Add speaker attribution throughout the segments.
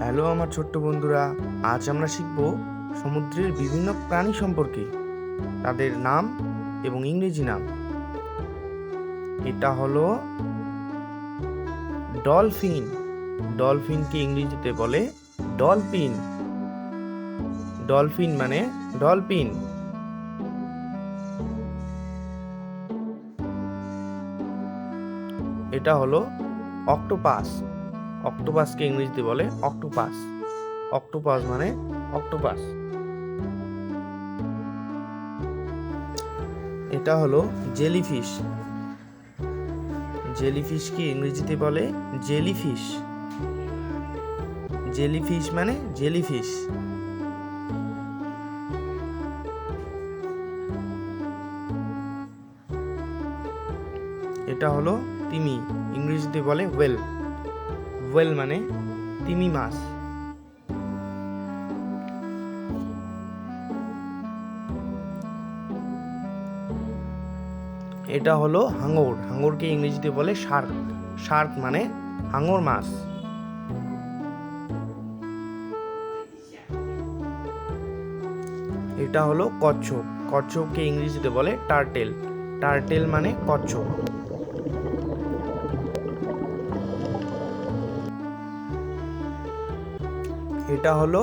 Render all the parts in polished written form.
Speaker 1: Hello আমার ছোট্ট বন্ধুরা, আজ আমরা শিখব সমুদ্রের বিভিন্ন প্রাণী সম্পর্কে, তাদের নাম এবং ইংরেজি নাম। এটা হলো ডলফিন। ডলফিনকে ইংরেজিতে বলে ডলফিন। ডলফিন মানে ডলফিন। এটা হলো অক্টোপাস। অক্টোপাসকে ইংরেজিতে বলে অক্টোপাস। অক্টোপাস মানে অক্টোপাস। এটা হলো জেলিফিশ। জেলিফিশকে ইংরেজিতে বলে জেলিফিশ। জেলিফিশ মানে জেলিফিশ। এটা হলো তিমি। ইংরেজিতে বলে ওয়েল। ওয়েল মানে তিমি মাছ। এটা হলো হাঙর। হাঙরকে ইংরেজিতে বলে শার্ক। শার্ক মানে হাঙর মাছ। এটা হলো কচ্ছপ। কচ্ছপকে ইংরেজিতে বলে টার্টেল। টার্টেল মানে কচ্ছপ। এটা হলো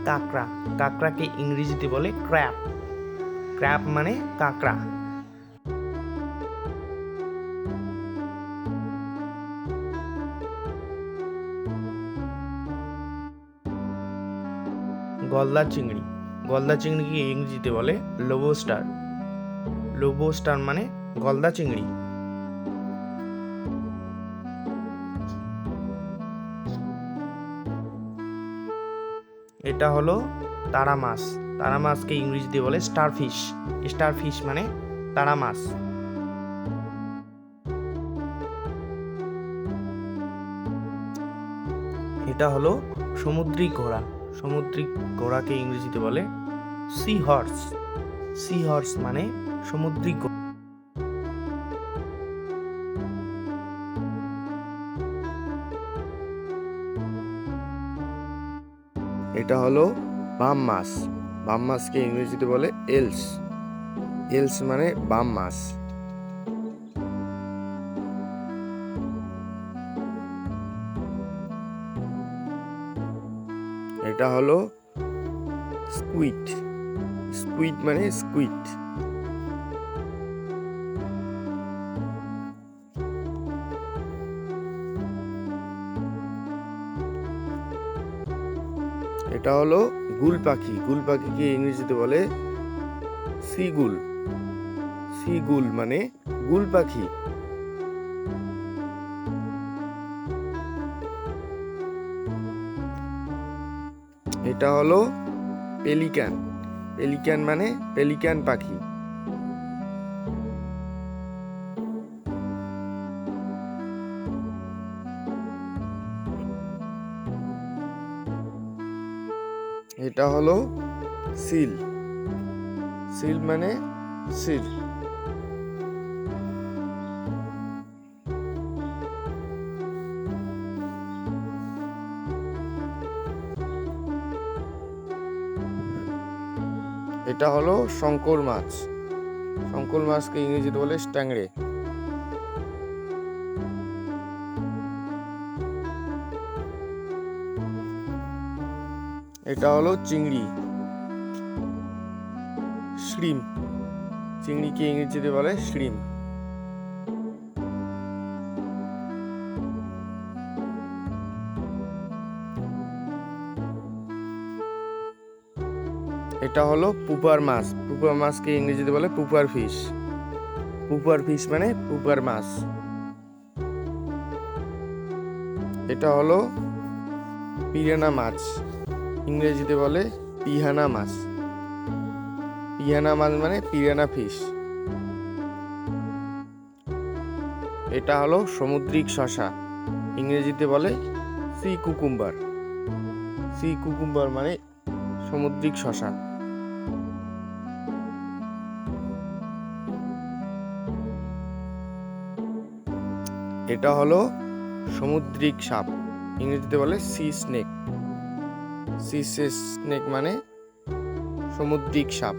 Speaker 1: কাঁকড়া। কাঁকড়াকে ইংরেজিতে বলে ক্র্যাব। ক্র্যাব মানে কাঁকড়া। গলদা চিংড়ি। গলদা চিংড়িকে ইংরেজিতে বলে লোবস্টার। লোবস্টার মানে গলদা চিংড়ি। এটা হলো তারা মাছ। তারা মাছকে ইংরেজিতে বলে স্টারফিশ। স্টারফিশ মানে তারা মাছ। এটা হলো সমুদ্রিক ঘোড়া। সমুদ্রিক ঘোড়াকে ইংরেজিতে বলে সি হর্স। সি হর্স মানে সমুদ্রিক ঘোড়া। এটা হলো বাম মাছ। বাম মাছকে ইংরেজিতে বলে এলস। এলস মানে বাম মাছ। এটা হলো স্কুইড। স্কুইড মানে স্কুইড। এটা হলো গুল পাখি। গুল পাখিকে ইংরেজিতে বলে সিগুল। সিগুল মানে গুল পাখি। এটা হলো পেলিক্যান। পেলিক্যান মানে পেলিক্যান পাখি। এটা হলো সিল। সিল মানে সিল। এটা হলো শঙ্কর মাছ। শঙ্কর মাছকে ইংরেজিতে বলে স্ট্যাংরে। এটা হলো চিংড়ি। শ্রিম। চিংড়িকে ইংরেজিতে বলে শ্রিম। এটা হলো পুপার মাছ। পুপার মাছকে ইংরেজিতে বলে পুপার ফিশ। পুপার ফিশ মানে পুপার মাছ। এটা হলো পিরানা মাছ। ইংরেজিতে বলে পিহানা মাছ। পিহানা মাছ মানে পিরানা ফিশ। এটা হলো সামুদ্রিক শসা। ইংরেজিতে বলে সি কুকুম্বার। সি কুকুম্বার মানে সামুদ্রিক শসা। এটা হলো সামুদ্রিক সাপ।
Speaker 2: ইংরেজিতে বলে সি স্নেক। সি স্নেক মানে সামুদ্রিক সাপ।